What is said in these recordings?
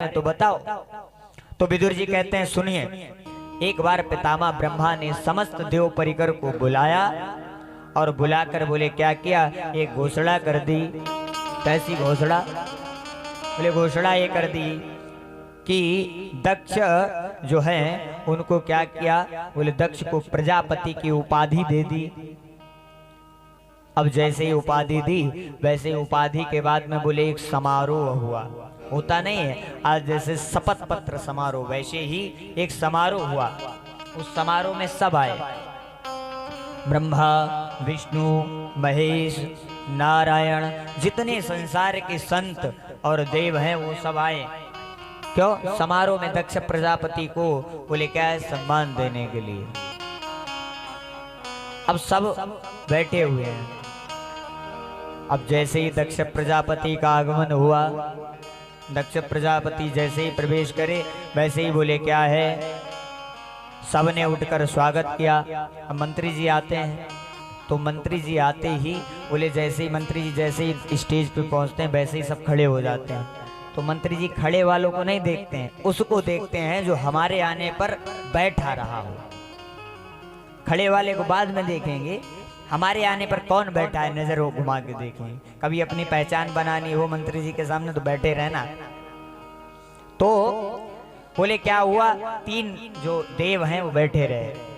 में तो बताओ। तो विदुर जी कहते हैं सुनिए, एक बार पितामह ब्रह्मा ने समस्त देव परिकर को बुलाया और बुलाकर बोले क्या किया, एक घोषणा कर दी। कैसी घोषणा? बोले घोषणा ये कर दी कि दक्ष जो है उनको क्या किया, बोले दक्ष को प्रजापति की उपाधि दे दी। अब जैसे ही उपाधि दी वैसे ही उपाधि के बाद में बोले एक समारोह हुआ। होता नहीं है आज जैसे शपथ पत्र समारोह, वैसे ही एक समारोह हुआ। उस समारोह में सब आए, ब्रह्मा विष्णु महेश नारायण, जितने संसार के संत और देव हैं वो सब आए। क्यों? समारोह में दक्ष प्रजापति को बोले क्या है, सम्मान देने के लिए। अब सब बैठे हुए हैं। अब जैसे ही दक्ष प्रजापति का आगमन हुआ, दक्ष प्रजापति जैसे ही प्रवेश करे वैसे ही बोले क्या है, सबने उठकर स्वागत किया। अब मंत्री जी आते हैं, तो मंत्री जी आते ही बोले जैसे ही मंत्री जी जैसे ही स्टेज पे पहुंचते हैं वैसे ही सब खड़े हो जाते हैं। तो मंत्री जी खड़े वालों को नहीं देखते हैं, उसको देखते हैं जो हमारे आने पर बैठा रहा हो। खड़े वाले को बाद में देखेंगे, हमारे आने पर कौन बैठा है नजर वो घुमा के देखेंगे। कभी अपनी पहचान बनानी हो मंत्री जी के सामने तो बैठे रहना। तो बोले क्या हुआ, तीन जो देव हैं वो बैठे रहे।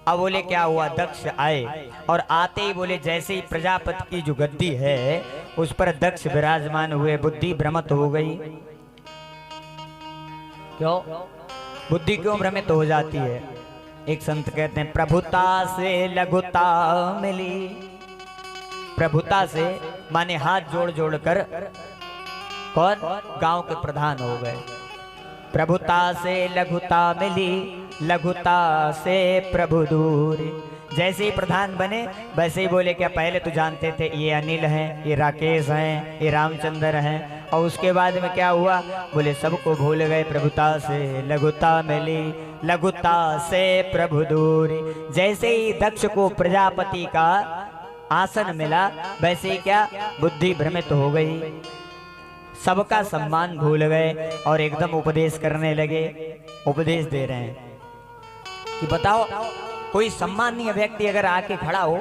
अब बोले क्या हुआ, दक्ष आए और आते ही बोले जैसे ही प्रजापति की जो गद्दी है उस पर दक्ष विराजमान हुए, बुद्धि भ्रमित हो गई। क्यों बुद्धि क्यों भ्रमित हो जाती है? एक संत कहते हैं प्रभुता से लघुता मिली। प्रभुता से माने हाथ जोड़ जोड़ कर कौन गांव के प्रधान हो गए। प्रभुता से लघुता मिली, लघुता से प्रभु दूर। जैसे ही प्रधान बने वैसे ही बोले क्या पहले तो जानते थे ये अनिल हैं, ये राकेश हैं, ये रामचंद्र हैं, और उसके बाद में क्या हुआ, बोले सबको भूल गए। प्रभुता से लघुता मिली, लघुता से प्रभु दूर। जैसे ही दक्ष को प्रजापति का आसन मिला वैसे ही क्या बुद्धि भ्रमित हो गई, सबका सम्मान भूल गए और एकदम उपदेश करने लगे। उपदेश दे रहे हैं कि बताओ कोई सम्मानीय व्यक्ति अगर आके खड़ा हो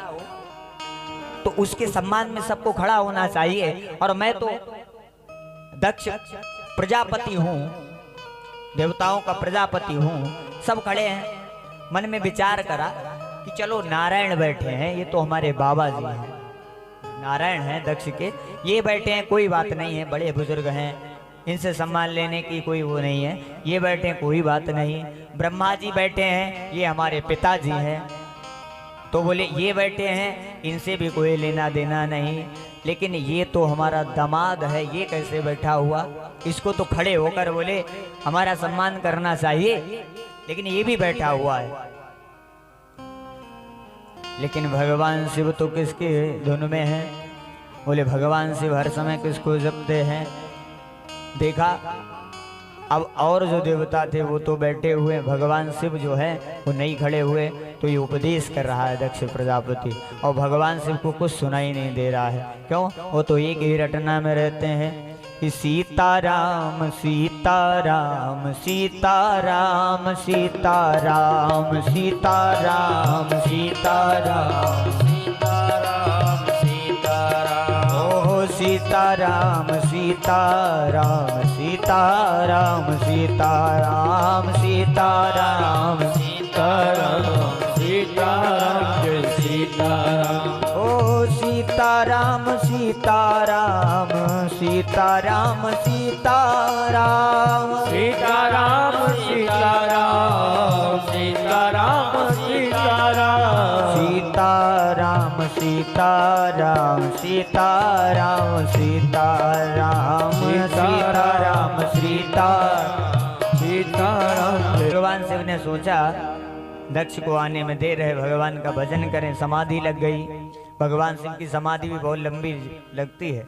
तो उसके सम्मान में सबको खड़ा होना चाहिए। और मैं तो दक्ष प्रजापति हूं, देवताओं का प्रजापति हूं। सब खड़े हैं। मन में विचार करा कि चलो नारायण बैठे हैं, ये तो हमारे बाबा जी हैं, नारायण हैं दक्ष के, ये बैठे हैं, कोई बात नहीं है, बड़े बुजुर्ग हैं, इनसे सम्मान लेने की कोई वो नहीं है। ये बैठे हैं, कोई बात नहीं। ब्रह्मा जी बैठे हैं, ये हमारे पिताजी हैं, तो बोले ये बैठे हैं, इनसे भी कोई लेना देना नहीं। लेकिन ये तो हमारा दामाद है, ये कैसे बैठा हुआ, इसको तो खड़े होकर बोले हमारा सम्मान करना चाहिए, लेकिन ये भी बैठा हुआ है। लेकिन भगवान शिव तो किसके धुन में है? बोले भगवान शिव हर समय किसको जपते हैं। देखा अब और जो देवता थे वो तो बैठे हुए, भगवान शिव जो है वो नहीं खड़े हुए। तो ये उपदेश कर रहा है दक्ष प्रजापति, और भगवान शिव को कुछ सुनाई नहीं दे रहा है। क्यों? वो तो एक ही रटना में रहते हैं कि सीताराम सीताराम सीताराम सीताराम सीताराम सीताराम सीताराम सीताराम ओ सीताराम सीताराम सीताराम सीताराम सीताराम सीताराम सीताराम सीताराम ओ सीताराम सीताराम सीताराम सीताराम सीताराम सीताराम सीताराम सीताराम सीताराम सीताराम सीताराम सीताराम सीताराम सीताराम। भगवान शिव ने सोचा दक्ष को आने में देर है, भगवान का भजन करें। समाधि लग गई। भगवान शिव की समाधि भी बहुत लंबी लगती है।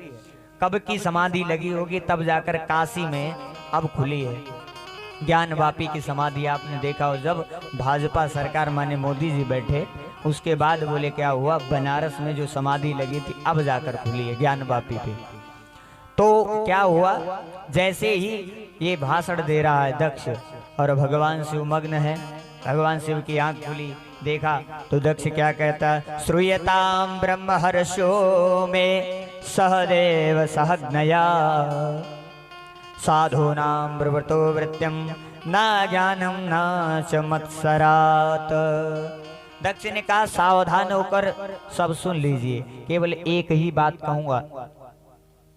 कब की समाधि लगी होगी, तब जाकर काशी में अब खुली है। ज्ञान वापी की समाधि आपने देखा हो, जब भाजपा सरकार माने मोदी जी बैठे उसके बाद बोले क्या हुआ, बनारस में जो समाधि लगी थी अब जाकर खुली है ज्ञान वापी पे। तो क्या हुआ, जैसे ही ये भाषण दे रहा है दक्ष और भगवान शिव मग्न है, भगवान शिव की आंख खुली, देखा तो दक्ष क्या कहता है, श्रूयताम ब्रह्म हर्षो में सहदेव सहज्ञया साधूनां प्रवृतो वृत्यम ना ज्ञानम ना च मत्सरात। दक्ष ने कहा सावधान होकर सब सुन लीजिए, केवल एक ही बात कहूंगा,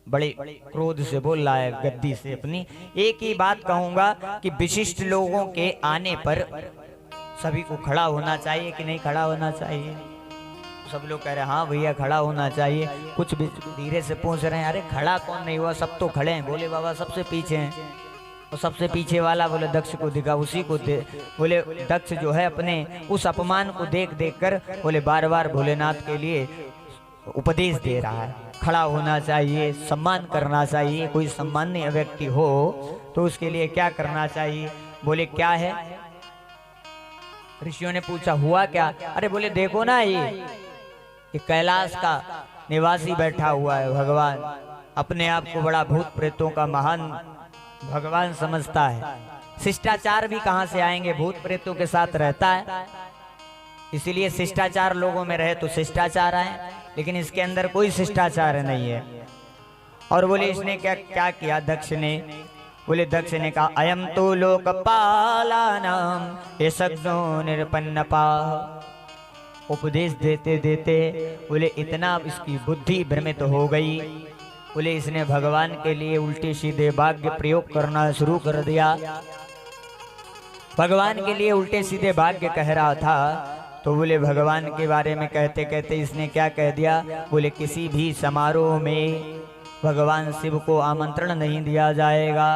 बड़े क्रोध से बोल रहा है गद्दी से अपनी, एक ही बात कहूंगा कि विशिष्ट लोगों के आने पर सभी को खड़ा होना चाहिए कि नहीं खड़ा होना चाहिए। सब लोग कह रहे हैं हाँ भैया खड़ा होना चाहिए। कुछ भी धीरे से पूछ रहे हैं अरे खड़ा कौन नहीं हुआ, सब तो खड़े हैं। बोले बाबा सबसे पीछे हैं, और सबसे पीछे वाला बोले दक्ष को दिखा, उसी को बोले दक्ष जो है अपने उस अपमान को देख देख कर बोले बार बार भोलेनाथ के लिए उपदेश दे रहा है, खड़ा होना चाहिए, सम्मान करना चाहिए। कोई सम्माननीय व्यक्ति हो तो उसके लिए क्या करना चाहिए। बोले क्या है, ऋषियों ने पूछा हुआ क्या। अरे बोले देखो ना ये कैलाश का निवासी बैठा हुआ है, भगवान अपने आप को बड़ा भूत प्रेतों का महान भगवान समझता है। शिष्टाचार भी कहां से आएंगे, भूत प्रेतों के साथ रहता है, इसीलिए शिष्टाचार लोगों में रहे तो शिष्टाचार आए, लेकिन इसके अंदर कोई शिष्टाचार नहीं है। और बोले इसने क्या क्या किया दक्ष ने। बोले दक्ष ने कहा अयम तो लोकपालानाम ये सग्नो निरपन्नपा। उपदेश देते देते बोले इतना इसकी बुद्धि भ्रमित हो गई, बोले इसने भगवान के लिए उल्टे सीधे वाक्य प्रयोग करना शुरू कर दिया। भगवान के लिए उल्टे सीधे वाक्य कह रहा था, तो बोले भगवान के बारे में कहते कहते इसने क्या कह दिया। बोले किसी भी समारोह में भगवान शिव को आमंत्रण नहीं दिया जाएगा,